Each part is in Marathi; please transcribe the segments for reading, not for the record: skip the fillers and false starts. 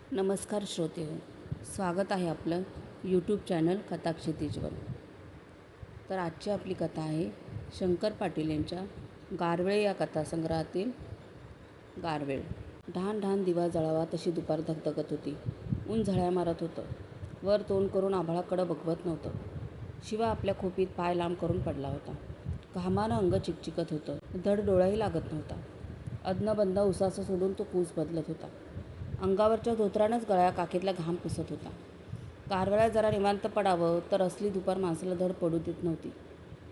नमस्कार श्रोते हो, स्वागत आहे आपलं यूट्यूब चॅनल कथा क्षितिजवर. तर आजची आपली कथा आहे शंकर पाटील यांच्या गारवेळ या कथासंग्रहातील गारवेळ. ढाण ढाण दिवा जळावा तशी दुपार धगधगत होती. ऊन झळ्या मारत होतं. वर तोंड करून आभाळाकडं बघवत नव्हतं. शिवा आपल्या खोपीत पाय लांब करून पडला होता. घामानं अंग चिकचिकत होतं. धड डोळाही लागत नव्हता. अदनबंद उसासं सोडून तो पूस बदलत होता. अंगावरच्या धोतरानंच गळ्या काखेतला घाम पुसत होता. गारव्याला जरा निवांत पडावं तर असली दुपार माणसाला धड पडू देत नव्हती.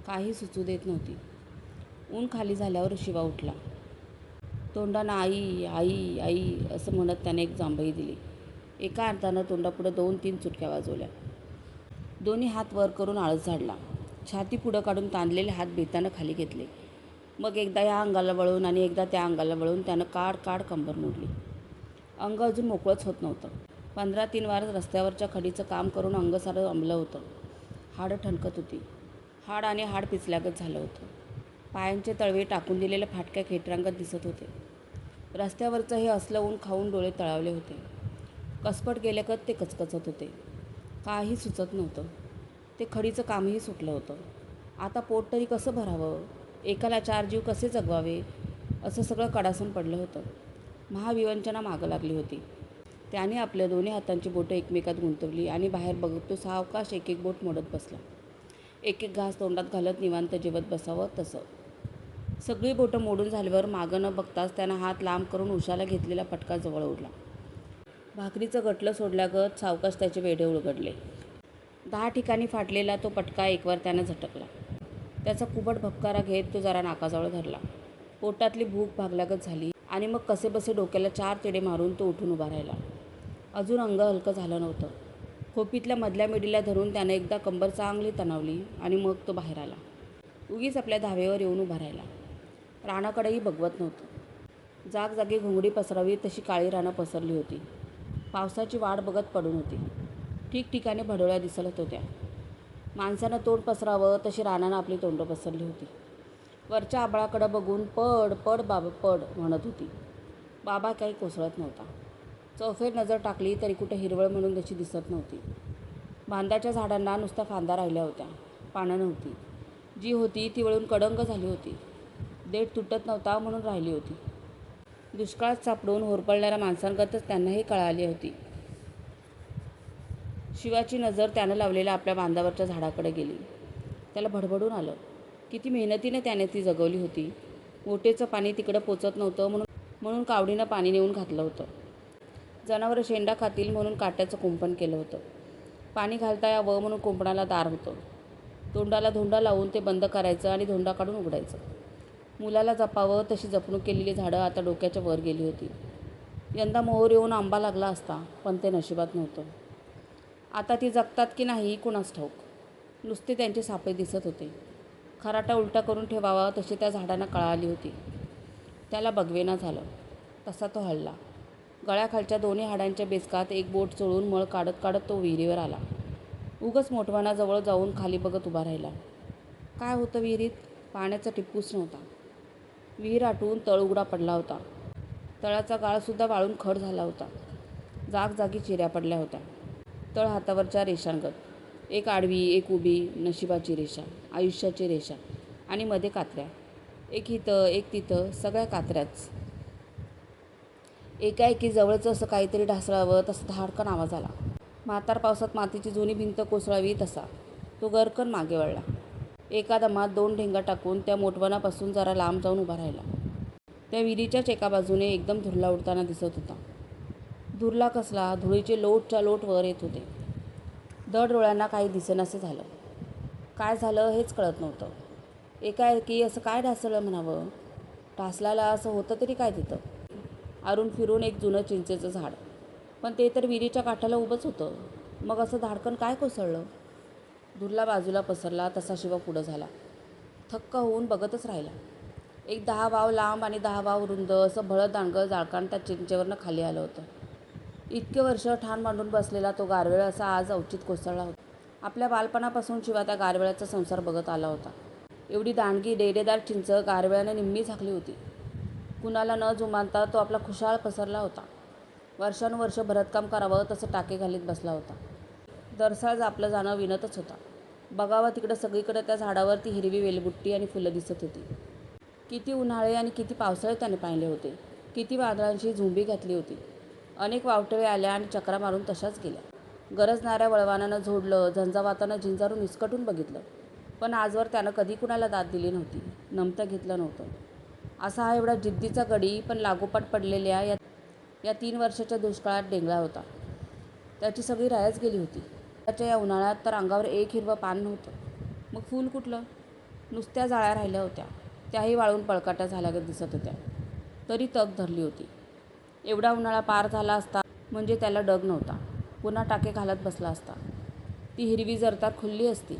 काही सुचू देत नव्हती. ऊन खाली झाल्यावर शिवा उठला. तोंडानं आई आई आई असं म्हणत त्याने एक जांभई दिली. एका अर्थानं तोंडापुढं 2-3 चुटक्या वाजवल्या. दोन्ही हात वर करून आळस झाडला. छाती पुढं काढून ताणलेले हात बेतानं खाली घेतले. मग एकदा या अंगाला वळून आणि एकदा त्या अंगाला वळून त्यानं काढ कंबर मोडली. अंग अजून मोकळंच होत नव्हतं. 15-3 वार रस्त्यावरच्या खडीचं काम करून अंग सारं अंबलं होतं. हाडं ठणकत होती. हाड आणि हाड पिचल्यागत झालं होतं. पायांचे तळवे टाकून दिलेल्या फाटक्या खेटरांगत दिसत होते. रस्त्यावरचं हे असलं ऊन खाऊन डोळे तळावले होते. कसपट गेल्यागत ते कचकचत होते. काही सुचत नव्हतं. ते खडीचं कामही सुटलं होतं. आता पोट तरी कसं भरावं? एकाला 4 जीव कसे जगवावे? असं सगळं कडासून पडलं होतं. महाविवंचना मागं लागली होती. त्याने आपल्या दोन्ही हातांची बोटं एकमेकात गुंतवली आणि बाहेर बघत तो सावकाश एक बोट मोडत बसला. एक घास तोंडात घालत निवांत जेवत बसावं तसं. सगळी बोटं मोडून झाल्यावर मागं न बघताच त्यानं हात लांब करून उशाला घेतलेला पटका जवळ ओढला. भाकरीचं गटलं सोडल्यागत सावकाश त्याचे वेढे उलगडले. 10 ठिकाणी फाटलेला तो पटका एकवार त्यानं झटकला. त्याचा कुबट भपकारा घेत तो जरा नाकाजवळ धरला. पोटातली भूक भागल्यागत झाली आणि मग कसेबसे डोक्याला 4 तिडे मारून तो उठून उभा राहिला. अजून अंग हलकं झालं नव्हतं. खोपीतल्या मधल्या मिडीला धरून त्यानं एकदा कंबर चांगली तणावली आणि मग तो बाहेर आला. उगीच आपल्या धावेवर येऊन उभा राहिला. रानाकडेही बघवत नव्हतं. जागजागी घोंगडी पसरावी तशी काळी रानं पसरली होती. पावसाची वाट बघत पडून होती. ठिकठिकाणी भडोळ्या दिसत होत्या. माणसानं तोंड पसरावं तशी रानानं आपली तोंडं पसरली होती. वरच्या आभाळाकडं बघून पड पड बाबा पड म्हणत होती. बाबा काही कोसळत नव्हता. चौफेर नजर टाकली तरी कुठं हिरवळ म्हणून तशी दिसत नव्हती. बांधाच्या झाडांना नुसत्या फांद्या राहिल्या होत्या. पानं नव्हती. जी होती ती वळून कडंग झाली होती. देठ तुटत नव्हता म्हणून राहिली होती. दुष्काळात सापडून होरपळणाऱ्या माणसांगतच त्यांनाही कळाली होती. शिवाची नजर त्यानं लावलेल्या आपल्या बांधावरच्या झाडाकडे गेली. त्याला भडभडून आलं. किती मेहनतीने त्याने ती जगवली होती. ओटेचं पाणी तिकडं पोचत नव्हतं म्हणून कावडीनं पाणी नेऊन घातलं होतं. जनावरं शेंडा खातील म्हणून काट्याचं कुंपण केलं होतं. पाणी घालता यावं म्हणून कुंपणाला दार होतं. तोंडाला धोंडा लावून ते बंद करायचं आणि धोंडा काढून उघडायचं. मुलाला जपावं तशी जपणूक केलेली झाडं आता डोक्याच्या वर गेली होती. यंदा मोहर येऊन आंबा लागला असता, पण ते नशिबात नव्हतं. आता ती जगतात की नाही कुणास ठाऊक. नुसते त्यांचे सापळे दिसत होते. खराटा उलटा करून ठेवावा तशी त्या झाडांना कळाली होती. त्याला बघवेना झालं. तसा तो हलला. गळ्याखालच्या दोन्ही हाडांच्या बेचकात एक बोट चोळून मळ काढत काढत तो विहिरीवर आला. उगच मोठवानाजवळ जाऊन खाली बघत उभा राहिला. काय होतं विहिरीत? पाण्याचा टिपूस नव्हता. विहीर आटून तळ उघडा पडला होता. तळाचा गाळसुद्धा वाळून खड झाला होता. जागजागी चिऱ्या पडल्या होत्या. तळ हातावरच्या रेषांगत. एक आडवी, एक उभी, नशिबाची रेषा, आयुष्याची रेषा आणि मध्ये कात्र्या. एक इथं, एक तिथं, सगळ्या कात्र्याच. एकाएकी जवळचं असं काहीतरी ढासळावं तसा धाडकन आवाज आला. म्हातार पावसात मातीची जुनी भिंत कोसळावी तसा. तो गरकन मागे वळला. एका दमात 2 ढेंगा टाकून त्या मोठवनापासून जरा लांब जाऊन उभा राहिला. त्या विहिरीच्याच एका बाजूने एकदम धुरला उडताना दिसत होता. धुरला कसला? धुळीचे लोटच्या लोट वर येत होते. दड डोळ्यांना काही दिसेनासे झालं. काय झालं हेच कळत नव्हतं. एकाएकी असं काय ढासळलं म्हणावं? ढासलाला असं होतं तरी काय तिथं? आरून फिरून एक जुनं चिंचेचं झाड. पण ते तर विहिरीच्या काठाला उभंच होतं. मग असं धाडकन काय कोसळलं? धुरला बाजूला पसरला तसा शिवा पुढं झाला. थक्क होऊन बघतच राहिला. एक 10 वाव लांब आणि 10 वाव रुंद असं भळत दांडगं जाळकाण त्या चिंचेवरनं खाली आलं होतं. इतके वर्ष ठाण मांडून बसलेला तो गारवेळ असा आज अवचित कोसळला होता. आपल्या बालपणापासून शिवा त्या गारवेळाचा संसार बघत आला होता. एवढी दांडगी डेरेदार चिंच गारवेळाने निम्मी झाकली होती. कुणाला न जुमानता तो आपला खुशाल पसरला होता. वर्षानुवर्ष भरतकाम करावं तसं टाके घालीत बसला होता. दरसाळ आपलं जाणं विणतच होता. बघावं तिकडं सगळीकडे त्या झाडावर ती हिरवी वेलबुट्टी आणि फुलं दिसत होती. किती उन्हाळे आणि किती पावसाळे त्याने पाहिले होते. किती वादळांची झुंबी घातली होती. अनेक वावटळे आल्या आणि चक्रा मारून तशाच गेल्या. गरजणाऱ्या वळवानानं झोडलं, झंझावातानं झिंजारून निसकटून बघितलं, पण आजवर त्यानं कधी कुणाला दाद दिली नव्हती, नमतं घेतलं नव्हतं. असा हा एवढा जिद्दीचा गडी पण लागोपाठ पडलेल्या या 3 वर्षाच्या दुष्काळात डेंगळा होता. त्याची सगळी रायच गेली होती. त्याच्या या उन्हाळ्यात तर अंगावर एक हिरवं पान नव्हतं. मग फूल कुठलं? नुसत्या जाळ्या राहिल्या होत्या. त्याही वाळून पळकाट्या झाल्यागत दिसत होत्या. तरी तग धरली होती. एवढा उन्हाळा पार झाला असता म्हणजे त्याला डग नव्हता. पुन्हा टाके घालत बसला असता. ती हिरवी जरतार खुलली असती.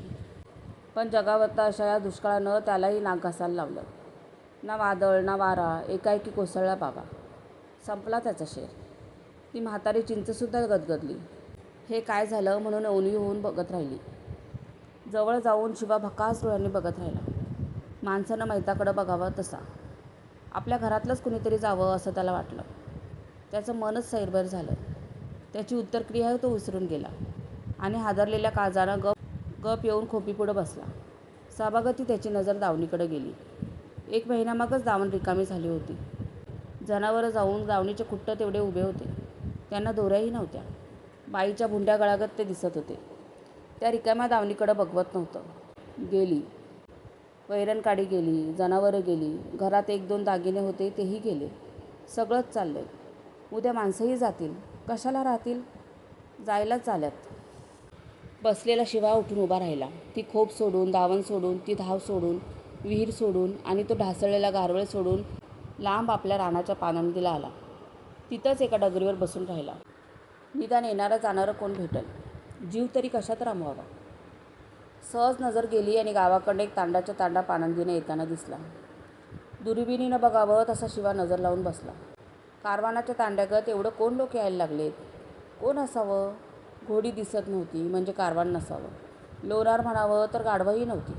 पण जगावरता अशा या दुष्काळानं त्यालाही नाक घासायला लावलं. ना वादळ ना वारा, एकाएकी कोसळला बाबा. संपला त्याचा शेर. ती म्हातारी चिंचसुद्धा गदगदली. हे काय झालं म्हणून ओनवी होऊन बघत राहिली. जवळ जाऊन शिवा भकास डोळ्यांनी बघत राहिला. माणसानं मैताकडं बघावं तसा. आपल्या घरातलंच कुणीतरी जावं असं त्याला वाटलं. त्याचं मनच सैरभैर झालं. त्याची उत्तरक्रिया तो विसरून गेला आणि हादरलेल्या काळजानं गप येऊन खोपीपुढं बसला. सभागती त्याची नजर दावणीकडे गेली. 1 महिन्यामागच दावण रिकामी झाली होती. जनावरं जाऊन दावणीचे खुट्ट तेवढे उभे होते. त्यांना दोऱ्याही नव्हत्या. बाईच्या भुंड्या गळागत ते दिसत होते. त्या रिकाम्या दावणीकडे बघवत नव्हतं. गेली. वैरणकाडी गेली, जनावरं गेली, घरात 1-2 दागिने होते तेही गेले. सगळंच चाललंय. उद्या माणसंही जातील. कशाला राहतील? जायलाच आल्यात. बसलेला शिवा उठून उभा राहिला. ती खोप सोडून, दावण सोडून, ती धाव सोडून, विहीर सोडून आणि तो ढासळलेला गारवळ सोडून लांब आपल्या रानाच्या पानंदीला आला. तिथंच एका डगरीवर बसून राहिला. निदान येणारं जाणारं कोण भेटल. जीव तरी कशात रमवावा. सहज नजर गेली आणि गावाकडनं एक तांडाच्या तांडा पानंदीनं येताना दिसला. दुर्बिणीनं बघावं तसा शिवा नजर लावून बसला. कारवानाच्या तांड्यागत एवढं कोण लोक यायला लागलेत? कोण असावं? घोडी दिसत नव्हती म्हणजे कारवान नसावं. लोणार म्हणावं तर गाढवही नव्हती.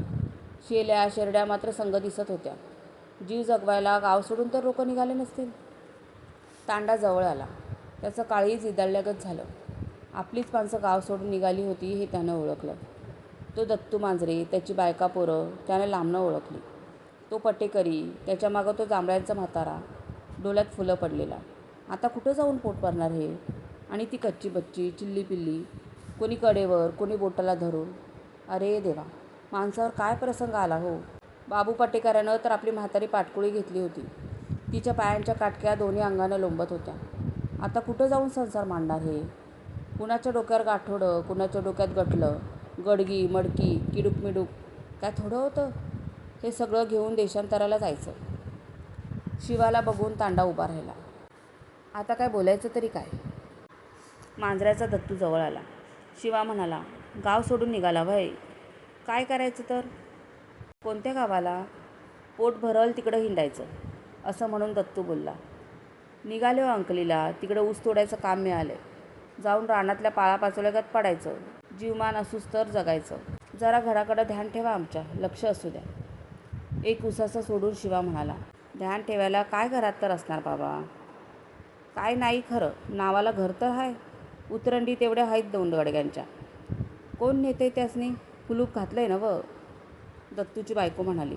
शेल्या शेरड्या मात्र संग दिसत होत्या. जीव जगवायला गाव सोडून तर लोक निघाले नसतील. तांडा जवळ आला. त्याचं काळीज इदाळल्यागत झालं. आपलीच माणसं गाव सोडून निघाली होती हे त्यानं ओळखलं. तो दत्तू मांजरे, त्याची बायका पोरं त्यानं लांबनं ओळखली. तो पटेकरी, त्याच्या मागं तो जांभळ्यांचा म्हातारा, डोळ्यात फुलं पडलेला. आता कुठं जाऊन पोट भरणार हे? आणि ती कच्ची बच्ची, चिल्ली पिल्ली, कोणी कडेवर, कोणी बोटाला धरून. अरे देवा, माणसावर काय प्रसंग आला हो. बाबू पाटेकरानं तर आपली म्हातारी पाटकुळी घेतली होती. तिच्या पायांच्या काटक्या दोन्ही अंगानं लोंबत होत्या. आता कुठं जाऊन संसार मांडणार हे? कुणाच्या डोक्यावर गाठोडं, कुणाच्या डोक्यात गटलं, गडगी मडकी किडूक मिडूक, काय थोडं होतं? हे सगळं घेऊन देशांतराला जायचं. शिवाला बघून तांडा उभा राहिला. आता काय बोलायचं तरी काय? मांजऱ्याचा दत्तू जवळ आला. शिवा म्हणाला, गाव सोडून निघाला व्हय? काय करायचं तर? कोणत्या गावाला? पोट भरल तिकडं हिंडायचं, असं म्हणून दत्तू बोलला. निघाले हो अंकलीला. तिकडं ऊस तोडायचं काम मिळालंय. जाऊन रानातल्या पाळापाचोळ्यागत पडायचं. जीवमान असूस तर जगायचं. जरा घराकडं ध्यान ठेवा आमच्या, लक्ष असू द्या. एक उसाचं सोडून शिवा म्हणाला, ध्यान ठेवायला काय घरात तर असणार बाबा? काय नाही खरं, नावाला घर तर आहे. उतरंडी तेवढ्या आहेत 2 गडग्यांच्या. कोण नेते त्यासनी? कुलूप घातलंय ना व? दत्तूची बायको म्हणाली.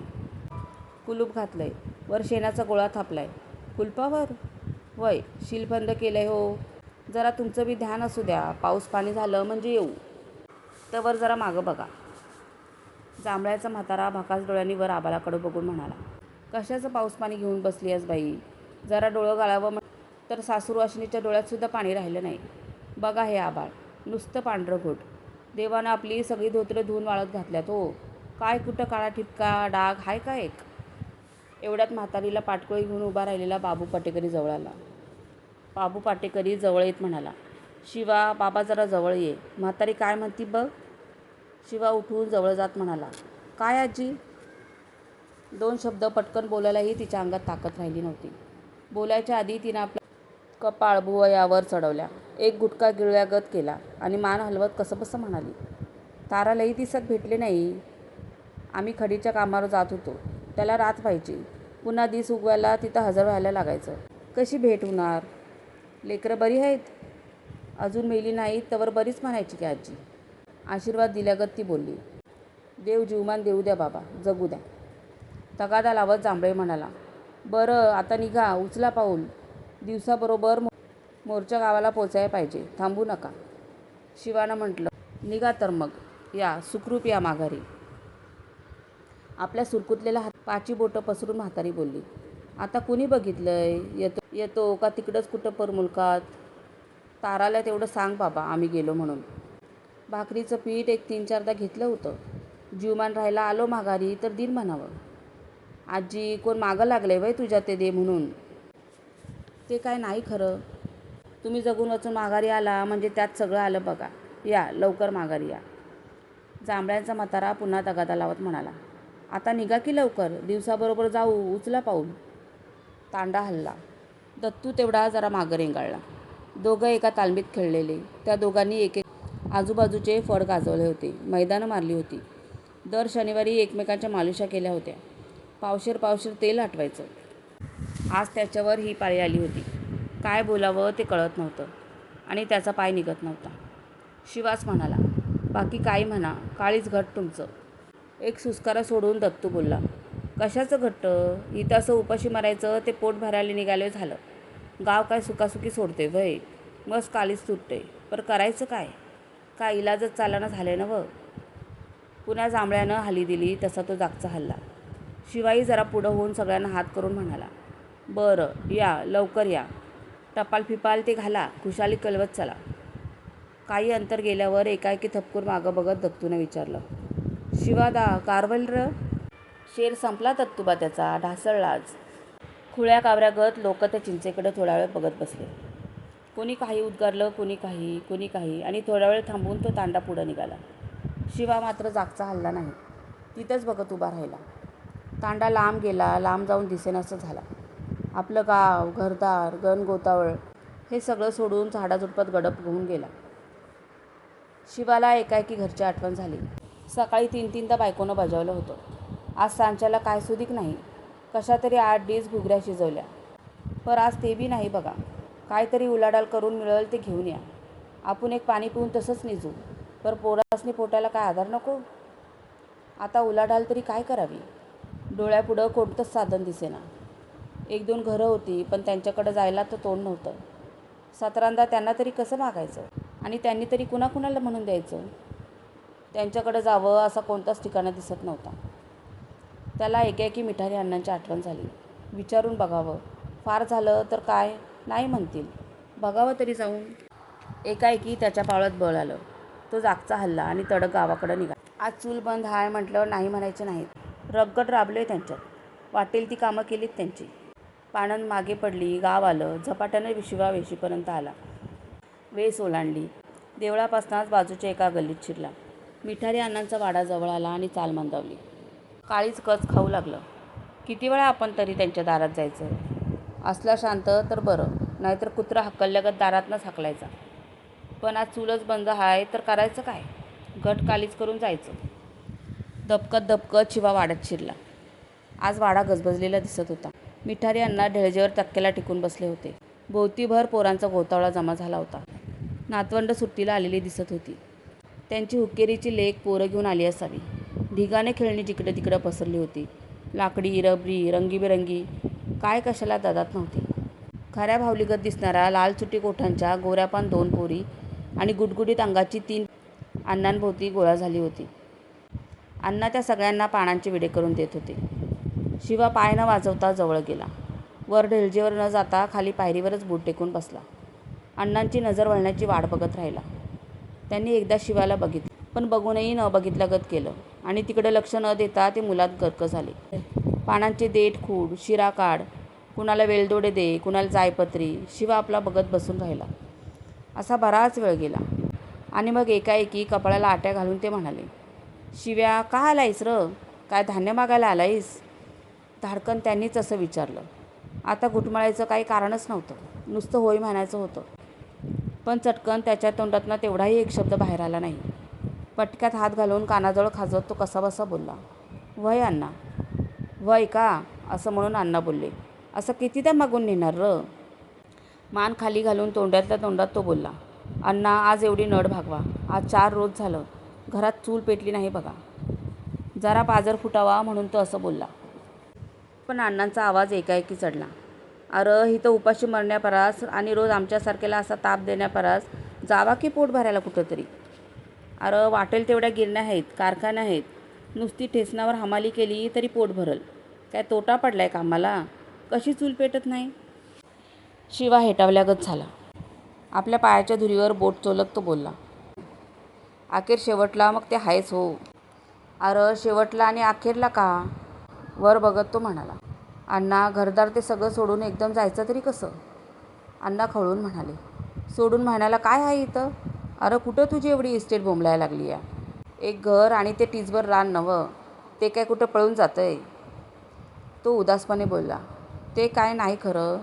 कुलूप घातलंय, वर शेणाचा गोळा थापलाय. कुलपावर? वय, शील बंद केलंय हो. जरा तुमचं बी ध्यान असू द्या. पाऊस पाणी झालं म्हणजे येऊ. तवर जरा मागं बघा. जांभळ्याचा म्हातारा भकास डोळ्यांनी वर आभाळाकडं बघून म्हणाला, कशाचं पाऊस पाणी घेऊन बसली आहेस बाई? जरा डोळं गाळावं तर सासूरवाशिनीच्या डोळ्यातसुद्धा पाणी राहिलं नाही. बघा हे आभाळ, नुसतं पांढरं घोट. देवानं आपली सगळी धोतरं धुवून वाळत घातल्यात हो. काय कुठं काळा ठिपका डाग हाय का एक? एवढ्यात म्हातारीला पाटकोळी घेऊन उभा राहिलेला बाबू पाटेकरी जवळ आला. बाबू पाटेकरी जवळ येत म्हणाला, शिवा बाबा जरा जवळ ये. म्हातारी काय म्हणती बघ. शिवा उठून जवळ जात म्हणाला, काय आजी? 2 शब्द पटकन बोलायलाही तिच्या अंगात ताकद राहिली नव्हती. बोलायच्या आधी तिनं आपला कपाळ भुवयावर चढवल्या, एक गुटखा गिळल्यागत केला आणि मान हलवत कसंबसं म्हणाली, तारालाही दिसत भेटले नाही. आम्ही खडीच्या कामावर जात होतो. त्याला रात व्हायची. पुन्हा दिस उगवायला तिथं हजर व्हायला लागायचं. कशी भेट होणार? लेकरं बरी आहेत? अजून मेली नाहीत तवर बरीच म्हणायची की आजी. आशीर्वाद दिल्यागत ती बोलली. देव जीवमान देऊ द्या बाबा, जगू द्या. तगादा लावत जांभळे म्हणाला. बरं आता निघा, उचला पाऊल. दिवसाबरोबर मोर्चा गावाला पोचायला पाहिजे, थांबू नका. शिवानं म्हटलं. निघा तर मग, या सुखरूप या माघारी. आपल्या सुरकुतलेला हात पाची बोटं पसरून म्हातारी बोलली. आता कुणी बघितलंय? येतो का तिकडंच कुठं परमुलकात? ताराला तेवढं सांग बाबा आम्ही गेलो म्हणून. भाकरीचं पीठ एक 3-4दा घेतलं होतं. जीवमान राहायला आलो माघारी तर दिन म्हणावं. आजी, कोण मागं लागलंय वय तुझ्या ते दे म्हणून? ते काय नाही खरं. तुम्ही जगून वाचून माघारी आला म्हणजे त्यात सगळं आलं बघा. या लवकर माघारी या. जांभळ्यांचा म्हातारा पुन्हा तगादा लावत म्हणाला. आता निघा की लवकर, दिवसाबरोबर जाऊ, उचला पाऊल. तांडा हलला. दत्तू तेवढा जरा मागं रेंगाळला. दोघं एका तालमीत खेळलेले. त्या दोघांनी एक आजूबाजूचे फड गाजवले होते, मैदानं मारली होती. दर शनिवारी एकमेकांच्या मालिशा केल्या होत्या. पावशेर पावशेर तेल आटवायचं. आज त्याच्यावर ही पाळी आली होती. काय बोलावं ते कळत नव्हतं आणि त्याचा पाय निघत नव्हता. शिवास म्हणाला. बाकी काही म्हणा, काळीच घट्ट तुमचं. एक सुस्कारा सोडून दत्तू बोलला. कशाचं घट्ट? इथं असं उपाशी मारायचं ते पोट भरायला निघाले झालं. गाव काय सुखासुखी सोडते वय, मस्त काळीच तुटते. पर करायचं काय? काय इलाजच चालना झाले ना व. पुन्हा जांभळ्यानं हाली दिली तसा तो जागचा हल्ला. शिवाई जरा पुढं होऊन सगळ्यांना हात करून म्हणाला. बरं या, लवकर या. टपाल फिपाल ते घाला, खुशाली कलवत चला. काही अंतर गेल्यावर एकाएकी थपकून मागं बघत दत्तूने विचारलं. शिवादा, कारवल र? शेर संपला दत्तूबा त्याचा, ढासळलाच. खुळ्या कावऱ्यागत लोक त्या चिंचेकडे थोडा वेळ बघत बसले. कोणी काही उद्गारलं, कोणी काही आणि थोडा वेळ थांबून तो तांडा पुढं निघाला. शिवा मात्र जागचा हल्ला नाही. तिथंच बघत उभा राहिला. तांडा लांब गेला, लांब जाऊन दिसेनासं झाला. आपलं गाव, घरदार, गणगोतावळ हे सगळं सोडून झाडाझुडपात गडप होऊन गेला. शिवाला एकाएकी घरची आठवण झाली. सकाळी 3-3दा बायकोनं बजावलं होतं. आज सांच्याला काय सुधीक नाही. कशा तरी 8 डिश घुगऱ्या शिजवल्या. पर आज ते बी नाही बघा. काहीतरी उलाढाल करून मिळेल ते घेऊन या. आपण एक पाणी पिऊन तसंच निजू. पर पोरासनी पोटाला काय आधार नको? आता उलाढाल तरी काय करावी? डोळ्यापुढं कोणतंच साधन दिसेना. 1-2 घरं होती, पण त्यांच्याकडं जायला तर तोंड नव्हतं. 17दा त्यांना तरी कसं मागायचं? आणि त्यांनी तरी कुणाकुणाला म्हणून द्यायचं? त्यांच्याकडं जावं असा कोणताच ठिकाणं दिसत नव्हता. त्याला एकाएकी मिठारी अण्णांची आठवण झाली. विचारून बघावं. फार झालं तर काय नाही म्हणतील. बघावं तरी जाऊन. एकाएकी त्याच्या पावलात बळ आलं. तो जागचा हल्ला आणि तडक गावाकडं निघाला. आज चूल बंद हाय म्हटल्यावर नाही म्हणायचे नाहीत. रगगट राबले त्यांच्यात. वाटेल ती कामं केलीत त्यांची. पाणंद मागे पडली, गाव आलं. झपाट्यानं शिवा वेशीपर्यंत आला. वेस ओलांडली. देवळापासनाच बाजूच्या एका गल्लीत शिरला. मिठारी अण्णांचा वाडा जवळ आला आणि चाल मंदावली. काळीच कच खाऊ लागलं. किती वेळा आपण तरी त्यांच्या दारात जायचं? असला शांत तर बरं, नाहीतर कुत्रा हक्कल्यागत दारातनंच हाकलायचा. पण आज चूलच बंद हाय तर करायचं काय? घट कालीच करून जायचं. दबकत शिवा वाड्यात शिरला. आज वाडा गजबजलेला दिसत होता. मिठारी अण्णा ढेळजेवर तक्क्याला टिकून बसले होते. भोवतीभर पोरांचा गोतावळा जमा झाला होता. नातवंड सुट्टीला आलेली दिसत होती. त्यांची हुक्केरीची लेक पोरं घेऊन आली असावी. ढिगाने खेळणी जिकडं तिकडं पसरली होती. लाकडी, रबरी, रंगीबेरंगी, काय कशाला ददात नव्हती. खऱ्या भावलीगत दिसणाऱ्या लाल सुटी कोठांच्या गोऱ्यापान 2 पोरी आणि गुटगुटीत अंगाची 3 अण्णांभोवती गोळा झाली होती. अण्णा त्या सगळ्यांना पानांचे विडे करून देत होते. शिवा पाय न वाजवता जवळ गेला. वर ढेलजेवर न जाता खाली पायरीवरच बूट टेकून बसला. अण्णांची नजर वळण्याची वाट बघत राहिला. त्यांनी एकदा शिवाला बघितलं, पण बघूनही न बघितल्यागत केलं आणि तिकडे लक्ष न देता ते मुलात गर्क झाले. पानांचे देठ खूड, शिरा काढ, कुणाला वेलदोडे दे, कुणाला जायपत्री. शिवा आपला बघत बसून राहिला. असा बराच वेळ गेला आणि मग एकाएकी कपाळाला आट्या घालून ते म्हणाले. शिव्या, का आलायस र? काय धान्य मागायला आलायस? धाडकन त्यांनीच असं विचारलं. आता घुटमळायचं काही कारणच नव्हतं. नुसतं होय म्हणायचं होतं. पण चटकन त्याच्या तोंडातनं तेवढाही एक शब्द बाहेर आला नाही. पटक्यात हात घालून कानाजवळ खाजवत तो कसाबसा बोलला. वय अण्णा. वय का? असं म्हणून अण्णा बोलले. असं कितीदा मागून नेणार र? मान खाली घालून तोंडातल्या तोंडात तो बोलला, अण्णा आज एवढी नड भागवा. आज 4 रोज झालं घरात चूल पेटली नाही बघा. जरा पाजर फुटावा म्हणून तो असं बोलला. पण अण्णांचा आवाज एकाएकी चढला. अरे ही तर उपाशी मरण्यापरास आणि रोज आमच्यासारख्याला असा ताप देण्यापरास जावा की पोट भरायला कुठंतरी. अरे वाटेल तेवढ्या गिरण्या आहेत, कारखाने आहेत. नुसती ठेसनावर हमाली केली तरी पोट भरल. काय तोटा पडलाय का आम्हाला? कशी चूल पेटत नाही? शिवा हेटावल्यागत झाला. आपल्या पायाच्या धुरीवर बोट चोलत तो बोलला, अखेर शेवटला मग ते आहेच हो. अरे शेवटला आणि अखेरला का? वर बघत तो म्हणाला. अण्णा घरदार ते सगळं सोडून एकदम जायचं तरी कसं? अण्णा खवळून म्हणाले, सोडून म्हणायला काय आहे इथं? अरे कुठं तुझी एवढी इस्टेट बोंबलायला लागली आहे? एक घर आणि ते टीचभर रान नवं, ते काय कुठं पळून जातंय? तो उदासपणे बोलला, ते काय नाही खरं.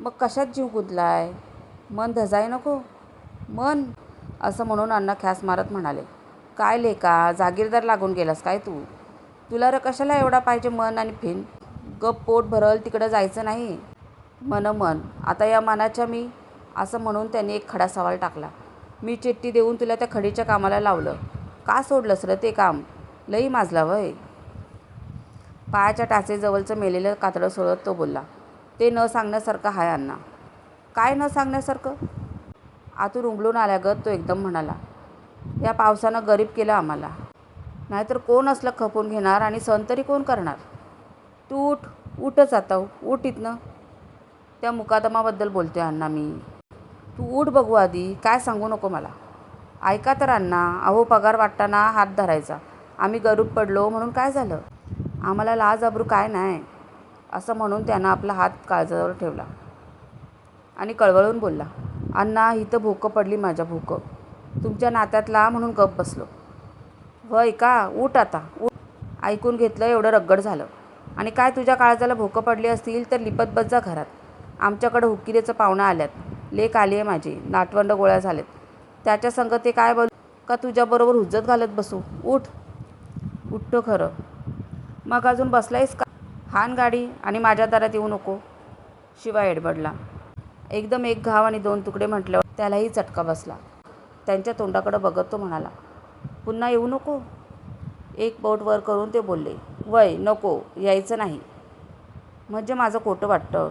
मग कशात जीव गुंतलाय? मन धजाय नको? मन असं म्हणून अण्णा ख्यास मारत म्हणाले, काय लेका जागीरदार लागून गेलास काय तू? तुला र कशाला एवढा पाहिजे मन आणि फिन? गप पोट भरल तिकडं जायचं नाही. मन आता या मनाच्या मी असं म्हणून त्याने एक खडा सवाल टाकला. मी चिठ्ठी देऊन तुला त्या खडीच्या कामाला लावलं. का सोडलंस र ते काम? लई माजला वय. पायाच्या टाचेजवळचं मेलेलं कातडं सोडत तो बोलला, ते न सांगण्यासारखं हाय अण्णा. काय न सांगण्यासारखं? आतून उंबलून आल्यागत तो एकदम म्हणाला, या पावसानं गरीब केलं आम्हाला. नाहीतर कोण असलं खपून घेणार आणि सण तरी कोण करणार? तू उठच आता, उठ इथनं. त्या मुकादमाबद्दल बोलतोय अण्णा मी. तू उठ बघू आधी, काय सांगू नको मला. ऐका तर अण्णा, अहो पगार वाटताना हात धरायचा. आम्ही गरीब पडलो म्हणून काय झालं? आम्हाला लाज अब्रू काय नाही. असं म्हणून त्यानं आपला हात काळजावर ठेवला आणि कळवळून बोलला, अण्णा इथं भोकं पडली माझ्या भोकं. तुमच्या नात्यातला म्हणून गप बसलो. वय का? उठ आता उठ. ऐकून घेतलं एवढं रगड झालं. आणि काय तुझ्या काळजाला भोकं पडली असतील तर लिपत बस जा घरात. आमच्याकडं हुक्किरीचं पाहुणं आल्यात. लेक आली आहे माझी, नातवंड गोळ्या झालेत. त्याच्या संग ते काय बोल का तुझ्याबरोबर हुज्जत घालत बसू? उठ. उठतो खरं. मग अजून बसलायस का? हान गाडी आणि माझ्या दारात येऊ नको. शिवा एडबडला. एकदम एक घाव आणि 2 तुकडे म्हटल्यावर त्यालाही चटका बसला. त्यांच्या तोंडाकडं बघत तो म्हणाला, पुन्हा येऊ नको? एक बोट वर करून ते बोलले, वय नको यायचं नाही. म्हणजे माझं खोटं वाटतं.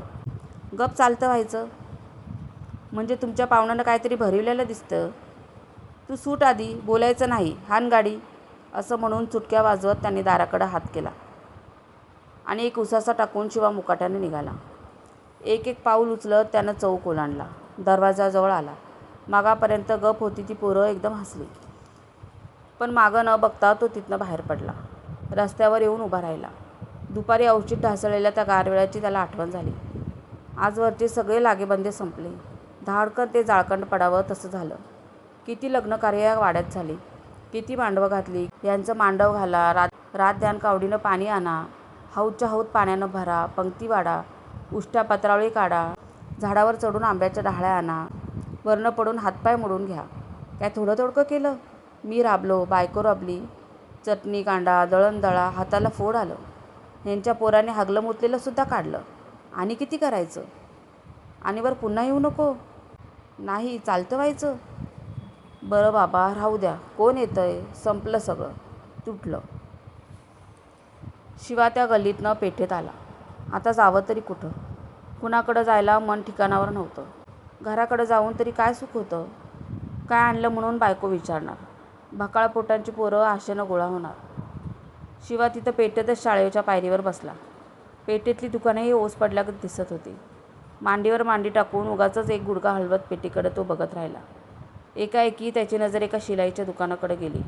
गप चालतं व्हायचं. म्हणजे तुमच्या पाहुण्यानं काहीतरी भरविलेलं दिसतं. तू सूट आधी, बोलायचं नाही. हान गाडी. असं म्हणून चुटक्या वाजवत त्यांनी दाराकडं हात केला आणि एक उसासा टाकून शिवा मुकाट्याने निघाला. एक एक पाऊल उचलत त्यानं चौक ओलांडला. दरवाजाजवळ आला. मागापर्यंत गप होती ती पोरं एकदम हसली. पण मागं न बघता तो तिथनं बाहेर पडला. रस्त्यावर येऊन उभा राहिला. दुपारी औषध ढासळलेल्या त्या गारवेळाची त्याला आठवण झाली. आजवरचे सगळे लागेबंदे संपले. धाडकन ते जाळकंड पडावं तसं झालं. किती लग्नकार्य या वाड्यात झाली. किती मांडवं घातली. यांचं मांडव घाला, रात ध्यान कावडीनं पाणी आणा, हौदच्या हौद पाण्यानं भरा, पंक्ती वाढा, उष्ट्या पत्रावळी काढा, झाडावर चढून आंब्याच्या डहाळ्या आणा, वरनं पडून हातपाय मोडून घ्या. काय थोडं थोडकं केलं? मी राबलो, बायको राबली, चटणी कांडा, दळण दळा, हाताला फोड आलं. यांच्या पोराने हागलं मुतलेलं सुद्धा काढलं. आणि किती करायचं? आणि वर पुन्हा येऊ नको? नाही चालतं व्हायचं. बरं बाबा राहू द्या. कोण येतंय? संपलं सगळं. तुटलं. शिवा त्या गल्लीतनं पेठेत आला. आता जावं तरी कुठं? कुणाकडं जायला मन ठिकाणावर नव्हतं. घराकडं जाऊन तरी काय सुख होतं? काय आणलं म्हणून बायको विचारणार. भकाळ पोटांची पोरं आशेनं गोळा होणार. शिवा तिथं पेठेतच शाळेच्या पायरीवर बसला. पेठेतली दुकानंही ओस पडल्यागत दिसत होती. मांडीवर मांडी टाकून उगाचच एक गुडघा हलवत पेटीकडे तो बघत राहिला. एकाएकी त्याची नजर एका शिलाईच्या दुकानाकडे गेली.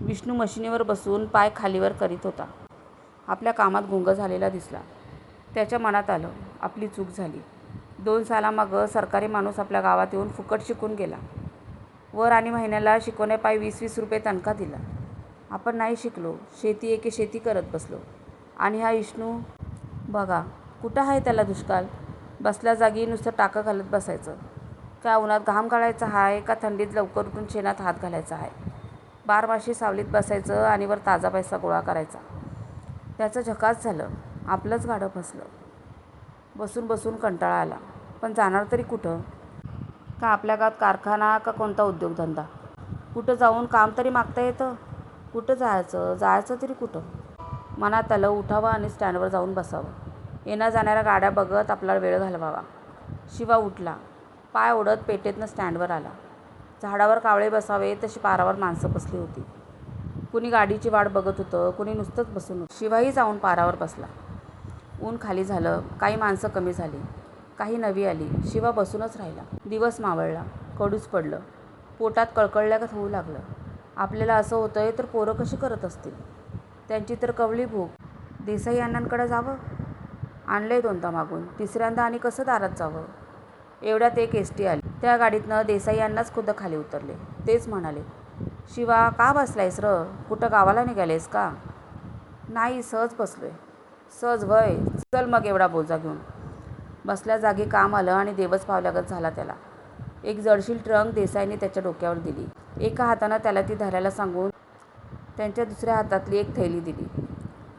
विष्णू मशिनीवर बसून पाय खालीवर करीत होता. आपल्या कामात गुंग झालेला दिसला. त्याच्या मनात आलं, आपली चूक झाली. 2 सालामागं सरकारी माणूस आपल्या गावात येऊन फुकट शिकून गेला. वर आणि महिन्याला शिकवण्यापायी 20-20 रुपये तनखा दिला. आपण नाही शिकलो. शेती एके शेती करत बसलो. आणि हा विष्णू बघा कुठं आहे त्याला दुष्काळ. बसल्या जागी नुसतं टाकं घालत बसायचं. काय उन्हात घाम गाळायचा आहे का थंडीत लवकर उठून शेणात हात घालायचा आहे. बारमाशी सावलीत बसायचं आणि वर ताजा पैसा गोळा करायचा. त्याचं झकास झालं. आपलंच गाडं फसलं. बसून बसून कंटाळा आला. पण जाणार तरी कुठं? का आपल्या गावात कारखाना का कोणता उद्योगधंदा? कुठं जाऊन काम तरी मागता येतं? कुठं जायचं? जायचं तरी कुठं? मनात आलं उठावं आणि स्टँडवर जाऊन बसावं. येण्या जाणाऱ्या गाड्या बघत आपला वेळ घालवावा. शिवा उठला. पाय ओढत पेठेतनं स्टँडवर आला. झाडावर कावळे बसावे तशी पारावर माणसं बसली होती. कुणी गाडीची वाट बघत होतं, कुणी नुसतंच बसून होतं. शिवाही जाऊन पारावर बसला. ऊन खाली झालं. काही माणसं कमी झाली, काही नवी आली. शिवा बसूनच राहिला. दिवस मावळला. कडूच पडलं. पोटात कळकळल्यागत होऊ लागलं. आपल्याला असं होतंय तर पोरं कशी करत असतील? त्यांची तर कवली भूक. देसाई अण्णांकडे जावं? आणलंय दोनदा मागून. तिसऱ्यांदा आणि कसं दारात जावं? एवढ्यात एक एसटी आली. त्या गाडीतनं देसाई अण्णाच खुद्द खाली उतरले. तेच म्हणाले, शिवा का बसलायस र? कुठं गावाला निघालेस का? नाही, सहज बसलोय. सहज वय? चल मग एवढा बोजा घेऊन. बसल्या जागी काम आलं आणि देवच पावल्यागत झाला त्याला. एक जडशील ट्रंक देसाईने त्याच्या डोक्यावर दिली. एका हातानं त्याला ती धरायला सांगून त्यांच्या दुसऱ्या हातातली एक थैली दिली.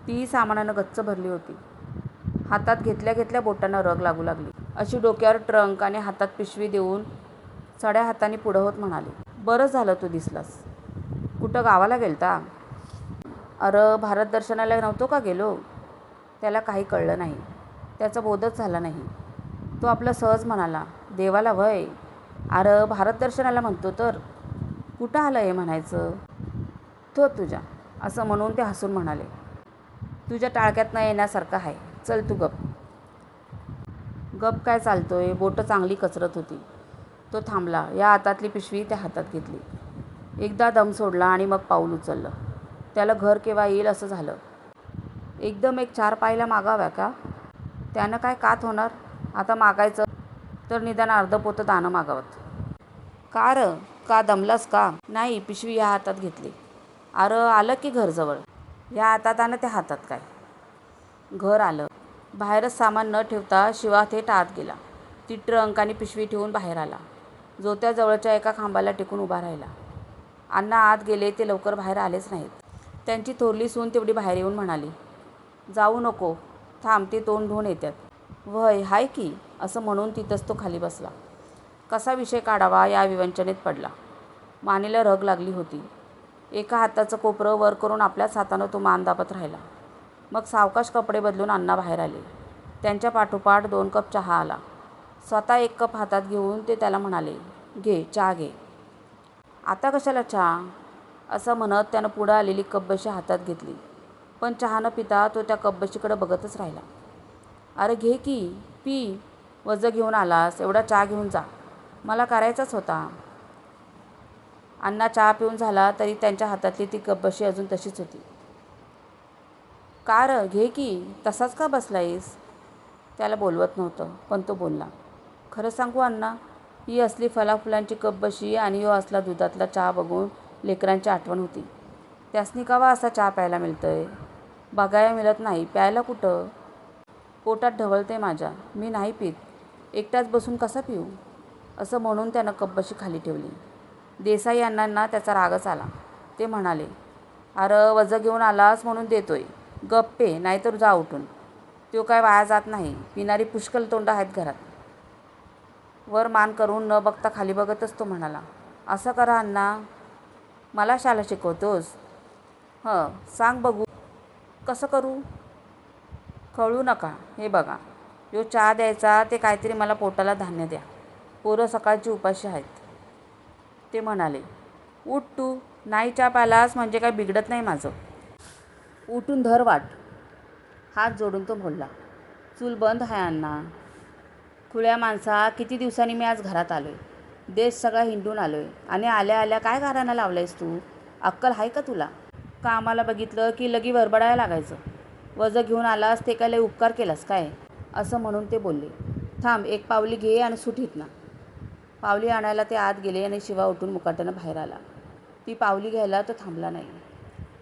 तीही सामानानं गच्च भरली होती. हातात घेतल्या घेतल्या बोटांना रग लागू लागली. अशी डोक्यावर ट्रंक आणि हातात पिशवी देऊन चढ्या हाताने पुढं होत म्हणाले, बरं झालं तू दिसलास. कुठं गावाला गेलता? अरे भारत दर्शनाला नव्हतो का गेलो? त्याला काही कळलं नाही. त्याचा बोधच झाला नाही. तो आपलं सहज म्हणाला, देवाला वय? अरे भारत दर्शनाला म्हणतो तर कुठं आलं हे म्हणायचं? तो तुझ्या असं म्हणून ते हसून म्हणाले, तुझ्या टाळक्यातनं येण्यासारखं आहे. चल तू गप. गप काय चालतोय? बोटं चांगली कचरत होती. तो थांबला. या हातातली पिशवी त्या हातात घेतली. एकदा दम सोडला आणि मग पाऊल उचललं. त्याला घर केव्हा येईल असं झालं. एकदम एक 4 पायल्या मागाव्या का? त्यानं काय कात होणार? आता मागायचं तर निदान अर्ध पोतं दानं मागावत. का र? का दमलास का? नाही, पिशवी या हातात घेतली. अरे आलं की घर जवळ. या हातात आणि त्या हातात काय? घर आलं. बाहेरच सामान न ठेवता शिवा थेट आत गेला. ती ट्रंक आणि पिशवी ठेवून बाहेर आला. जोत्याजवळच्या एका खांबाला टेकून उभा राहिला. अण्णा आत गेले ते लवकर बाहेर आलेच नाहीत. त्यांची थोरली सून तेवढी बाहेर येऊन म्हणाली, जाऊ नको, थांब, ते तोंड धुवून येतात. वय हाय की असं म्हणून तिथंच तो खाली बसला. कसा विषय काढावा या विवंचनेत पडला. मानेला रग लागली होती. एका हाताचं कोपरं वर करून आपल्याच हातानं तो मान दाबत राहिला. मग सावकाश कपडे बदलून अण्णा बाहेर आले. त्यांच्या पाठोपाठ 2 कप चहा आला. स्वतः 1 कप हातात घेऊन ते त्याला म्हणाले, घे चहा घे. आता कशाला चहा? असं म्हणत त्यानं पुढं आलेली कपबशी हातात घेतली. पण चहा न पिता तो त्या कपबशीकडे बघतच राहिला. अरे घे की, पी. वजं घेऊन आलास, एवढा चहा घेऊन जा. मला करायचाच होता. अण्णा चहा पिऊन झाला तरी त्यांच्या हातातली ती कपबशी अजून तशीच होती. का र? घे की, तसाच का बसलायस? त्याला बोलवत नव्हतं, पण तो बोलला. खरं सांगू अण्णा, ही असली फुलांची कपबशी आणि ह्यो असला दुधातला चहा बघून लेकरांची आठवण होती. त्यासनी कवा असा चहा प्यायला मिळतंय? बघायला मिळत नाही, प्यायला कुठं? पोटात ढवळते माझ्या, मी नाही पीत. एकटाच बसून कसा पिऊ? असं म्हणून त्यानं कपबशी खाली ठेवली. देसाई अण्णांना त्याचा रागच आला. ते म्हणाले, अरे वजं घेऊन आलास म्हणून देतोय, गप पे, नाहीतर जा उठून. तो काय वाया जात नाही. पिणारी पुष्कळ तोंड आहेत घरात. वर मान करून न बघता खाली बघतच तो म्हणाला, असं करा अण्णा. मला शाला शिकवतोस? सांग बघू, कसं करू? कळू नका. हे बघा, यो चहा द्यायचा, ते काहीतरी मला पोटाला धान्य द्या. पोरं सकाळची उपाशी आहेत. ते म्हणाले, उठ तू. नाही चहा प्यालास म्हणजे काय बिघडत नाही माझं. उठून धर वाट. हात जोडून तो बोलला, चूल बंद आहे अण्णा. खुळ्या माणसा, किती दिवसांनी मी आज घरात आलोय. देश सगळा हिंडून आलोय आणि आल्या आल्या काय घराणं लावलंयस तू? अक्कल आहे का तुला? कामाला बघितलं की लगी वरबडायला लागायचं. वजं घेऊन आलास ते काय लय उपकार केलास काय? असं म्हणून ते बोलले. थांब, 1 पावली घे आणि सुट इथनं. पावली आणायला ते आत गेले आणि शिवा उठून मुकाट्यानं बाहेर आला. ती पावली घ्यायला तो थांबला नाही.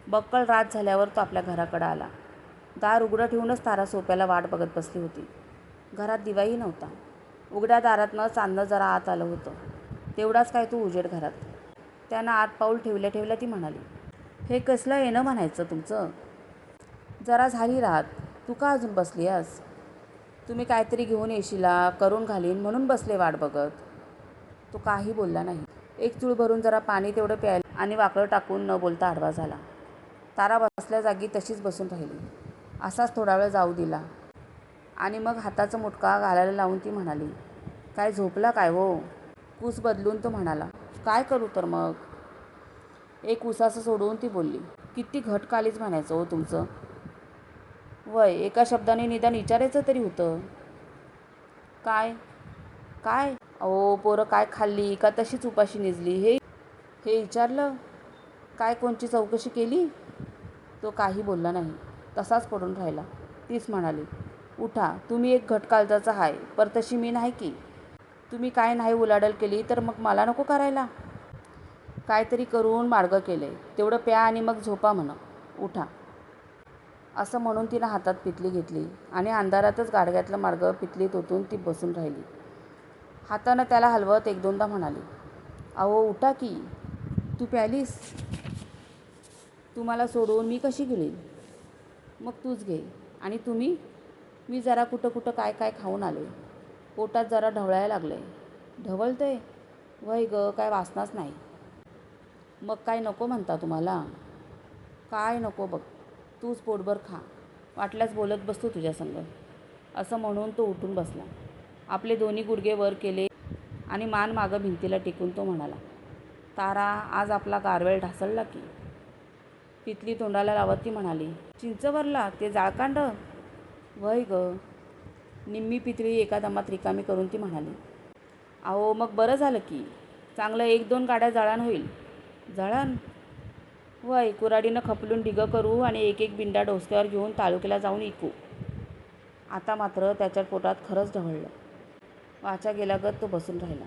बक्कळ रात झाल्यावर तो आपल्या घराकडं आला. दार उघडं ठेवूनच तारा सोप्याला वाट बघत बसली होती. घरात दिवाही नव्हता. उघड्या दारातनं चांदणं जरा आत आलं होतं. तेवढाच काय तू उजेड घरात. त्यानं आत पाऊल ठेवल्या ठेवल्या ती म्हणाली, हे कसलं येणं म्हणायचं तुमचं? जरा झाली राहत. तू का अजून बसली आहेस? तुम्ही काहीतरी घेऊन येशीला, करून घालीन म्हणून बसले वाट बघत. तो काही बोलला नाही. एक चूळ भरून जरा पाणी तेवढं प्यायलं आणि वाकडं टाकून न बोलता आडवा झाला. तारा बसल्या जागी तशीच बसून राहिली. असाच थोडा वेळ जाऊ दिला आणि मग हाताचा मुटका घालायला लावून ती म्हणाली, काय झोपला काय हो? कूस बदलून तो म्हणाला, काय करू तर मग? एक उसाचं सोडून ती बोलली, किती घट कालीच म्हणायचं हो तुमचं. वय एका शब्दाने निदान विचारायचं तरी होतं. काय काय अहो पोरं काय खाल्ली का तशीच उपाशी निजली हे हे विचारलं? काय कोणची चौकशी केली? तो काही बोलला नाही, तसाच पडून राहिला. तीच म्हणाली, उठा, तुम्ही एक घट कालजाचा आहे, पर तशी मी नाही की. तुम्ही काय नाही उलाढाल केली तर मग मला नको करायला? काहीतरी करून मार्ग केले, तेवढं प्या आणि मग झोपा म्हणा, उठा. असं म्हणून तिनं हातात पितली घेतली आणि अंधारातच गाडग्यातलं मार्ग पितलीत ओतून ती बसून राहिली. हातानं त्याला हलवत एक दोनदा म्हणाली, अहो उठा की, तू प्यालीस? तुम्हाला सोडून मी कशी घेईन? मग तूच घे. आणि तुम्ही? मी जरा कुठं कुठं काय काय खाऊन आले, पोटात जरा ढवळायला लागले. ढवळतंय? वय ग, काय वासनाच नाही. मग काय नको म्हणता तुम्हाला? काय नको बघ, तूच पोटभर खा, वाटल्यास बोलत बसतो तुझ्या संग. असं म्हणून तो उठून बसला. आपले दोन्ही गुडघे वर केले आणि मान मागं भिंतीला टेकून तो म्हणाला, तारा, आज आपला गारवेळ ढासळला की. पितली तोंडाला लावत ती म्हणाली, चिंचवरला ते जाळकांड? वय ग. निम्मी पितळी एका दमात रिकामी करून ती म्हणाली, अहो मग बरं झालं की, चांगलं 1-2 गाड्या जळण होईल. जळण? वय कुऱ्हाडीनं खपलून ढिगं करू आणि एक एक बिंडा डोसक्यावर घेऊन तालुक्याला जाऊन इकू. आता मात्र त्याच्या पोटात खरंच ढवळलं. वाचा गेल्यागत तो बसून राहिला.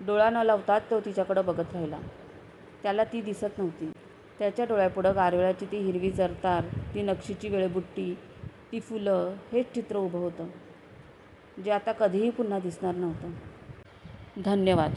डोळा न लावताच तो तिच्याकडं बघत राहिला. त्याला ती दिसत नव्हती. त्याच्या डोळ्यापुढं गारव्याची ती हिरवी जरतार, ती नक्षीची वेळबुट्टी, ती फुलं, हेच चित्र उभं होतं, जे आता कधीही पुन्हा दिसणार नव्हतं. धन्यवाद.